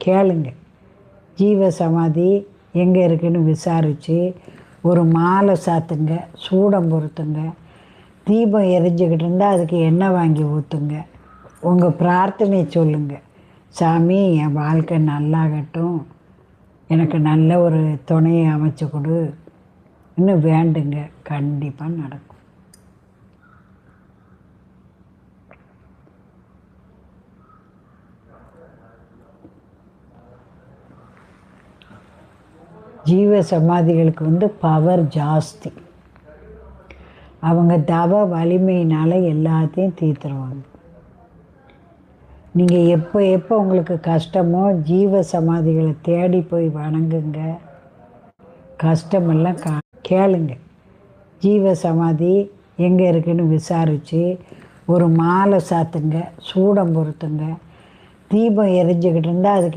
கேளுங்க. ஜீவ சமாதி எங்கே இருக்குன்னு விசாரித்து ஒரு மாலை சாத்துங்க, சூடம் பொருத்துங்க. தீபம் எரிஞ்சுக்கிட்டு இருந்தால் அதுக்கு எண்ணெய் வாங்கி ஊற்றுங்க. உங்கள் பிரார்த்தனை சொல்லுங்கள். சாமி, என் வாழ்க்கை நல்லாகட்டும், எனக்கு நல்ல ஒரு துணையை அமைச்சு கொடு இன்னும் வேண்டுங்க. கண்டிப்பாக நடக்கும். ஜீவ சமாதிகளுக்கு பவர் ஜாஸ்தி. அவங்க தவ வலிமையினால் எல்லாத்தையும் தீர்த்துருவாங்க. நீங்கள் எப்போ எப்போ உங்களுக்கு கஷ்டமோ ஜீவ சமாதிகளை தேடி போய் வணங்குங்க. கஷ்டமெல்லாம் கேளுங்க. ஜீவ சமாதி எங்கே இருக்குன்னு விசாரித்து ஒரு மாலை சாத்துங்க, சூடம் பொருத்துங்க. தீபம் எரிஞ்சுக்கிட்டு இருந்தால் அதுக்கு